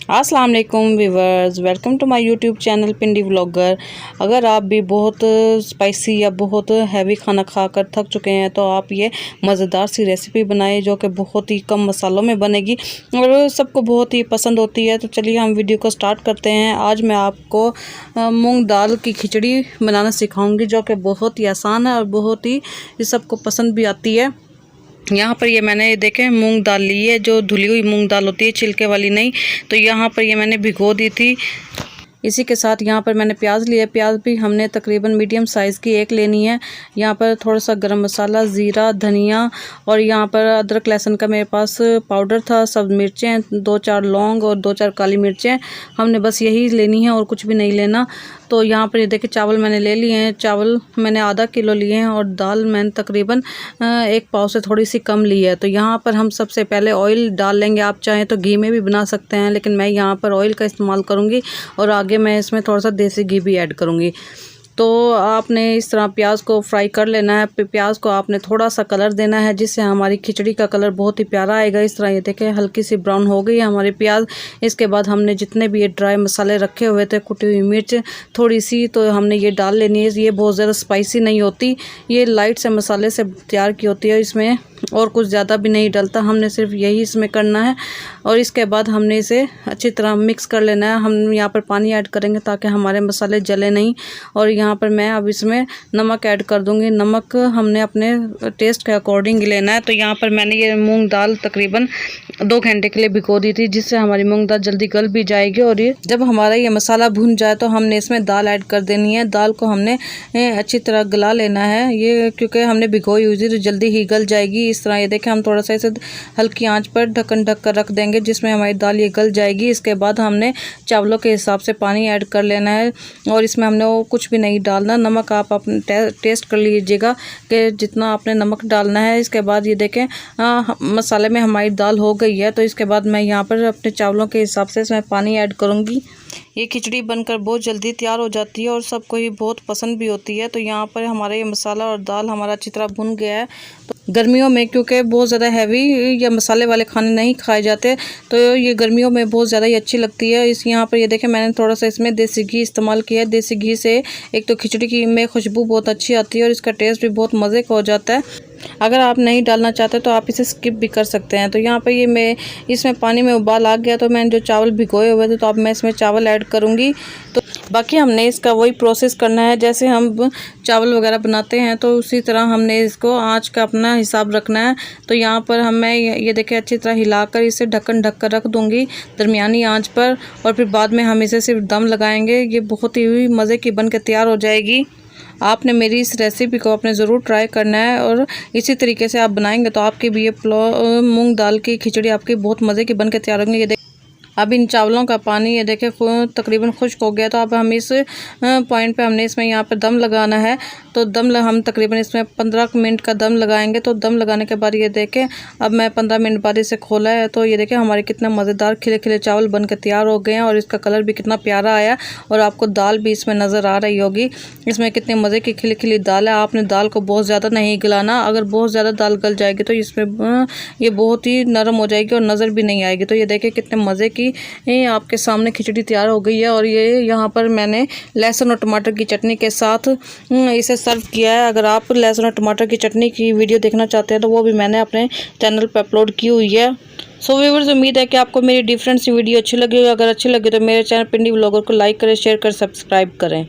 अस्सलाम वालेकुम viewers, welcome to my YouTube channel Pindi vlogger. अगर आप भी बहुत स्पाइसी या बहुत हैवी खाना खाकर थक चुके हैं तो आप ये मज़ेदार सी रेसिपी बनाएं जो कि बहुत ही कम मसालों में बनेगी और सबको बहुत ही पसंद होती है। तो चलिए हम वीडियो को स्टार्ट करते हैं। आज मैं आपको मूंग दाल की खिचड़ी बनाना सिखाऊंगी जो कि बहुत ही आसान है और बहुत ही सबको पसंद भी आती है। यहाँ पर ये मैंने देखें मूंग दाल ली है, जो धुली हुई मूंग दाल होती है, छिलके वाली नहीं। तो यहाँ पर ये मैंने भिगो दी थी। इसी के साथ यहाँ पर मैंने प्याज लिया। प्याज भी हमने तकरीबन मीडियम साइज़ की एक लेनी है। यहाँ पर थोड़ा सा गरम मसाला, ज़ीरा, धनिया और यहाँ पर अदरक लहसुन का मेरे पास पाउडर था। सब मिर्चें, 2-4 लौंग और 2-4 काली मिर्चें, हमने बस यही लेनी है और कुछ भी नहीं लेना। तो यहाँ पर ये देखिए चावल मैंने ले लिए हैं। चावल मैंने आधा किलो लिए हैं और दाल मैंने तकरीबन 1 पाव से थोड़ी सी कम ली है। तो यहाँ पर हम सबसे पहले ऑयल डाल लेंगे। आप चाहें तो घी में भी बना सकते हैं, लेकिन मैं यहाँ पर ऑयल का इस्तेमाल करूँगी और आगे मैं इसमें थोड़ा सा देसी घी भी ऐड करूँगी। तो आपने इस तरह प्याज को फ्राई कर लेना है। प्याज को आपने थोड़ा सा कलर देना है जिससे हमारी खिचड़ी का कलर बहुत ही प्यारा आएगा। इस तरह ये देखें हल्की सी ब्राउन हो गई है हमारी प्याज। इसके बाद हमने जितने भी ये ड्राई मसाले रखे हुए थे, कुटी हुई मिर्च थोड़ी सी, तो हमने ये डाल लेनी है। ये बहुत ज़्यादा स्पाइसी नहीं होती, ये लाइट से मसाले से तैयार की होती है। इसमें और कुछ ज़्यादा भी नहीं डलता, हमने सिर्फ यही इसमें करना है। और इसके बाद हमने इसे अच्छी तरह मिक्स कर लेना है। हम यहाँ पर पानी ऐड करेंगे ताकि हमारे मसाले जले नहीं। और यहाँ पर मैं अब इसमें नमक ऐड कर दूँगी। नमक हमने अपने टेस्ट के अकॉर्डिंग लेना है। तो यहाँ पर मैंने ये मूंग दाल तकरीबन 2 घंटे के लिए भिगो दी थी, जिससे हमारी मूंग दाल जल्दी गल भी जाएगी। और ये जब हमारा ये मसाला भुन जाए तो हमने इसमें दाल ऐड कर देनी है। दाल को हमने अच्छी तरह गला लेना है, ये क्योंकि हमने भिगोई हुई थी तो जल्दी ही गल जाएगी। इस तरह ये देखें हम थोड़ा सा इसे हल्की आंच पर ढक्कन ढक कर रख देंगे, जिसमें हमारी दाल ये गल जाएगी। इसके बाद हमने चावलों के हिसाब से पानी ऐड कर लेना है और इसमें हमने वो कुछ भी नहीं डालना। नमक आप अपने टेस्ट कर लीजिएगा कि जितना आपने नमक डालना है। इसके बाद ये देखें मसाले में हमारी दाल हो गई है। तो इसके बाद मैं यहाँ पर अपने चावलों के हिसाब से इसमें पानी ऐड करूँगी। ये खिचड़ी बनकर बहुत जल्दी तैयार हो जाती है और सबको ही बहुत पसंद भी होती है। तो यहाँ पर हमारा ये मसाला और दाल हमारा अच्छी तरह भुन गया है। तो गर्मियों में क्योंकि बहुत ज़्यादा हैवी या मसाले वाले खाने नहीं खाए जाते, तो ये गर्मियों में बहुत ज़्यादा ही अच्छी लगती है। इस यहाँ पर ये देखें मैंने थोड़ा सा इसमें देसी घी इस्तेमाल किया है। देसी घी से एक तो खिचड़ी की में खुशबू बहुत अच्छी आती है और इसका टेस्ट भी बहुत मज़े का हो जाता है। अगर आप नहीं डालना चाहते तो आप इसे स्किप भी कर सकते हैं। तो यहाँ पर ये मैं इसमें पानी में उबाल आ गया, तो मैंने जो चावल भिगोए हुए थे तो अब मैं इसमें चावल ऐड करूँगी। तो बाकी हमने इसका वही प्रोसेस करना है जैसे हम चावल वगैरह बनाते हैं, तो उसी तरह हमने इसको आँच का अपना हिसाब रखना है। तो यहाँ पर मैं ये देखें अच्छी तरह हिलाकर इसे ढक्कन ढक कर रख दूँगी दरमियानी आँच पर, और फिर बाद में हम इसे सिर्फ दम लगाएंगे। ये बहुत ही मज़े की बन के तैयार हो जाएगी। आपने मेरी इस रेसिपी को आपने ज़रूर ट्राई करना है और इसी तरीके से आप बनाएंगे तो आपकी भी ये मूंग दाल की खिचड़ी आपकी बहुत मज़े की बन के तैयार होंगी। ये अब इन चावलों का पानी ये देखें तकरीबन खुश्क हो गया। तो अब हम इस पॉइंट पे हमने इसमें यहाँ पर दम लगाना है। तो हम तकरीबन इसमें 15 मिनट का दम लगाएंगे। तो दम लगाने के बाद ये देखें अब मैं 15 मिनट बाद इसे खोला है। तो ये देखें हमारे कितने मज़ेदार खिले खिले चावल बन के तैयार हो गए हैं और इसका कलर भी कितना प्यारा आया और आपको दाल भी इसमें नज़र आ रही होगी। इसमें कितने मज़े की खिली खिली दाल है। आपने दाल को बहुत ज़्यादा नहीं गलाना, अगर बहुत ज़्यादा दाल गल जाएगी तो इसमें ये बहुत ही नरम हो जाएगी और नज़र भी नहीं आएगी। तो ये देखें कितने मज़े की ये आपके सामने खिचड़ी तैयार हो गई है। और ये यहाँ पर मैंने लहसुन और टमाटर की चटनी के साथ इसे सर्व किया है। अगर आप लहसुन और टमाटर की चटनी की वीडियो देखना चाहते हैं तो वो भी मैंने अपने चैनल पर अपलोड की हुई है। सो व्यूअर्स, उम्मीद है कि आपको मेरी डिफरेंट सी वीडियो अच्छी लगी। अगर अच्छी लगी तो मेरे चैनल पिंडी व्लॉगर को लाइक करें, शेयर करें, सब्सक्राइब करें।